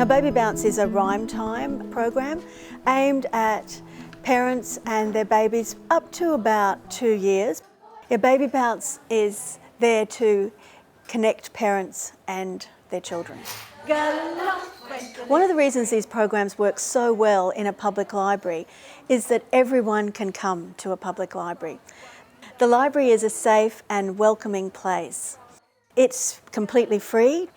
Now, Baby Bounce is a rhyme time program aimed at parents and their babies up to about 2 years. Yeah, Baby Bounce is there to connect parents and their children. One of the reasons these programs work so well in a public library is that everyone can come to a public library. The library is a safe and welcoming place. It's completely free.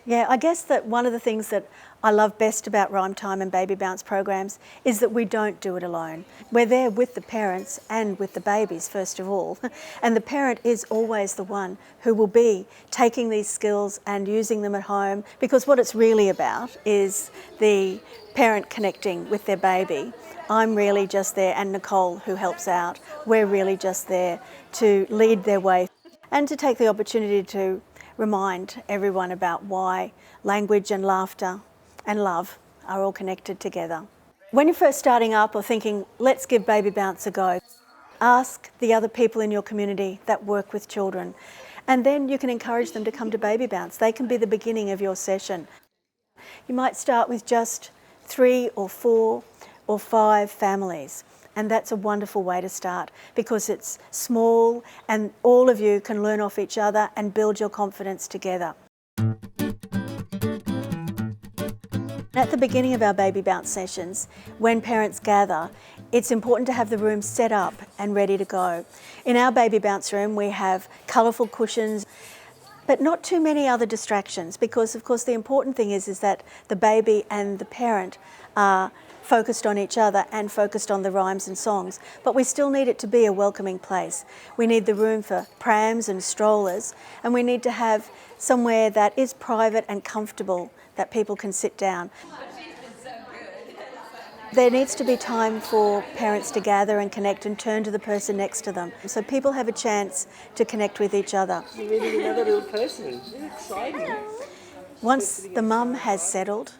Yeah, I guess that one of the things that I love best about Rhyme Time and Baby Bounce programs is that we don't do it alone. We're there with the parents and with the babies, first of all. And the parent is always the one who will be taking these skills and using them at home, because what it's really about is the parent connecting with their baby. I'm really just there, and Nicole, who helps out, we're really just there to lead their way and to take the opportunity to remind everyone about why language and laughter and love are all connected together. When you're first starting up or thinking, let's give Baby Bounce a go, ask the other people in your community that work with children, and then you can encourage them to come to Baby Bounce. They can be the beginning of your session. You might start with just 3 or 4 or 5 families. And that's a wonderful way to start, because it's small and all of you can learn off each other and build your confidence together. At the beginning of our Baby Bounce sessions, when parents gather, it's important to have the room set up and ready to go. In our Baby Bounce room, we have colourful cushions, but not too many other distractions, because of course the important thing is that the baby and the parent are focused on each other and focused on the rhymes and songs, but we still need it to be a welcoming place. We need the room for prams and strollers, and we need to have somewhere that is private and comfortable that people can sit down. There needs to be time for parents to gather and connect and turn to the person next to them, so people have a chance to connect with each other. You're meeting another little person. It's exciting. Once the mum has settled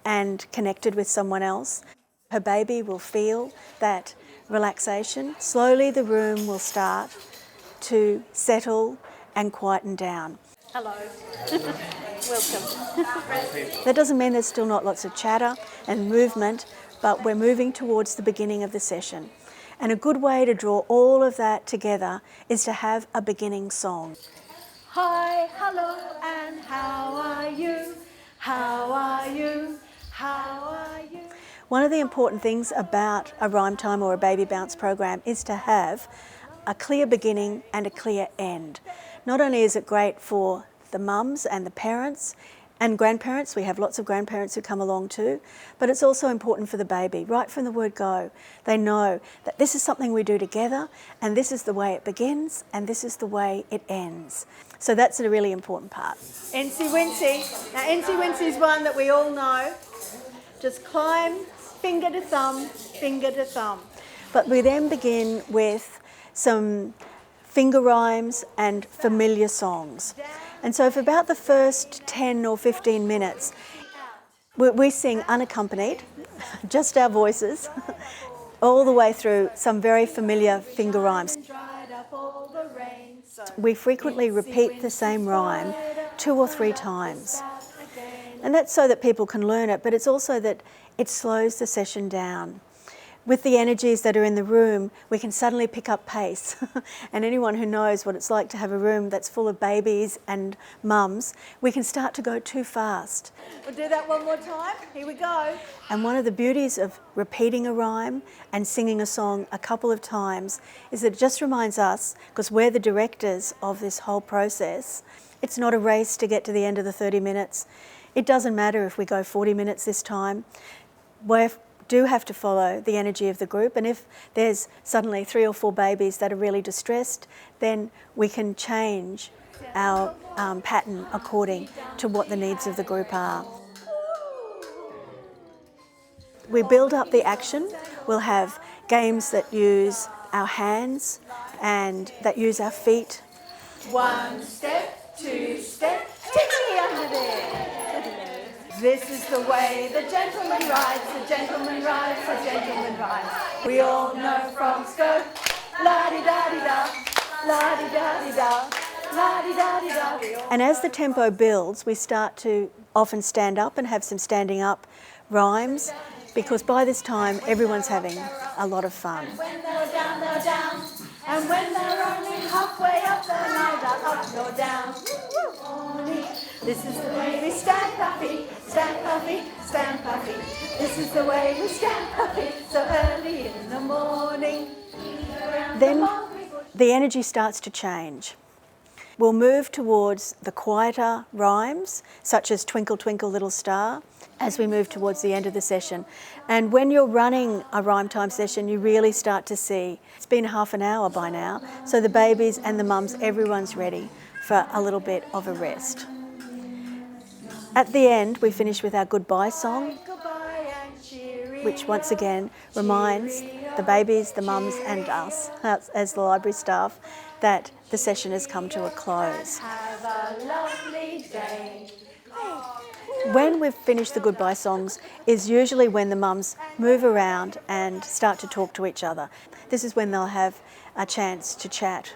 and connected with someone else, her baby will feel that relaxation. Slowly the room will start to settle and quieten down. Hello. Welcome. That doesn't mean there's still not lots of chatter and movement, but we're moving towards the beginning of the session. And a good way to draw all of that together is to have a beginning song. Hi, hello, and how are you? How are you? How are you? One of the important things about a Rhyme Time or a Baby Bounce program is to have a clear beginning and a clear end. Not only is it great for the mums and the parents and grandparents, we have lots of grandparents who come along too, but it's also important for the baby. Right from the word go, they know that this is something we do together, and this is the way it begins and this is the way it ends. So that's a really important part. Ency Wincy. Now Ency Wincy is one that we all know. Just climb, finger to thumb, finger to thumb. But we then begin with some finger rhymes and familiar songs. And so for about the first 10 or 15 minutes, we sing unaccompanied, just our voices, all the way through some very familiar finger rhymes. We frequently repeat the same rhyme 2 or 3 times. And that's so that people can learn it, but it's also that it slows the session down. With the energies that are in the room, we can suddenly pick up pace. And anyone who knows what it's like to have a room that's full of babies and mums, we can start to go too fast. We'll do that one more time. Here we go. And one of the beauties of repeating a rhyme and singing a song a couple of times is that it just reminds us, because we're the directors of this whole process, it's not a race to get to the end of the 30 minutes. It doesn't matter if we go 40 minutes this time. We do have to follow the energy of the group, and if there's suddenly 3 or 4 babies that are really distressed, then we can change our pattern according to what the needs of the group are. We build up the action. We'll have games that use our hands and that use our feet. 1 step, 2 step, tickly under there. This is the way the gentleman rides, the gentleman rides, the gentleman rides. We all know from skirt, la-di-da-di-da, la-di-da-di-da, la-di-da-di-da. And as the tempo builds, we start to often stand up and have some standing up rhymes, because by this time everyone's having a lot of fun. When they're down, they're down. And when they're only halfway up, they're neither up nor down. This is the way we stand puffy, stand puffy, stand puffy. This is the way we stand puffy, so early in the morning. Then the energy starts to change. We'll move towards the quieter rhymes, such as Twinkle Twinkle Little Star, as we move towards the end of the session. And when you're running a rhyme time session, you really start to see, it's been half an hour by now, so the babies and the mums, everyone's ready for a little bit of a rest. At the end, we finish with our goodbye song, which once again reminds the babies, the mums and us, as the library staff, that the session has come to a close. Have a lovely day. When we've finished the goodbye songs is usually when the mums move around and start to talk to each other. This is when they'll have a chance to chat,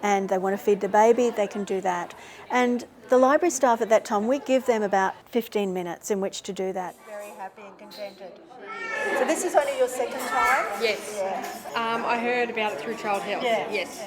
and they want to feed the baby, they can do that. And the library staff at that time, we give them about 15 minutes in which to do that. Very happy and contented. So this is only your second time? Yes. I heard about it through Child Health. Yeah. Yes.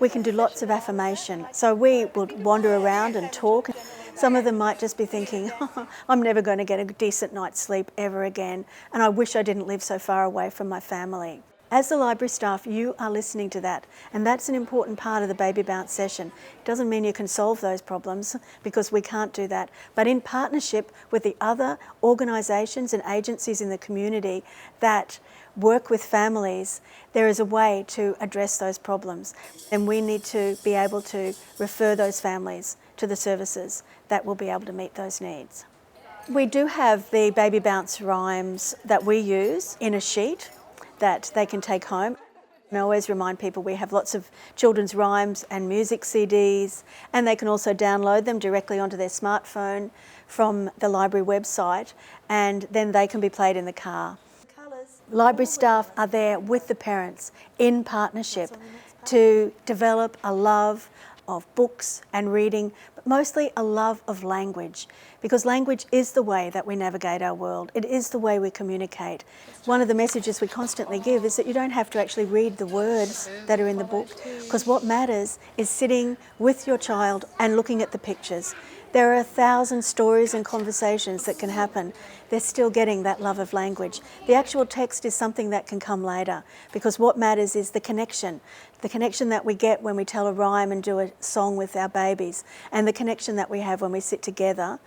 We can do lots of affirmation. So we will wander around and talk. Some of them might just be thinking, oh, I'm never going to get a decent night's sleep ever again, and I wish I didn't live so far away from my family. As the library staff, you are listening to that, and that's an important part of the Baby Bounce session. It doesn't mean you can solve those problems, because we can't do that, but in partnership with the other organisations and agencies in the community that work with families, there is a way to address those problems, and we need to be able to refer those families to the services that will be able to meet those needs. We do have the Baby Bounce rhymes that we use in a sheet that they can take home. And I always remind people we have lots of children's rhymes and music CDs, and they can also download them directly onto their smartphone from the library website, and then they can be played in the car. Library staff are there with the parents in partnership to develop a love of books and reading, but mostly a love of language, because language is the way that we navigate our world. It is the way we communicate. One of the messages we constantly give is that you don't have to actually read the words that are in the book, because what matters is sitting with your child and looking at the pictures. There are 1,000 stories and conversations that can happen. They're still getting that love of language. The actual text is something that can come later, because what matters is the connection that we get when we tell a rhyme and do a song with our babies, and the connection that we have when we sit together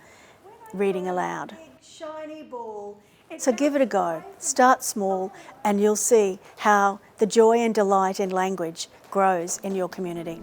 reading aloud. Shiny ball. So give it a go. Start small, and you'll see how the joy and delight in language grows in your community.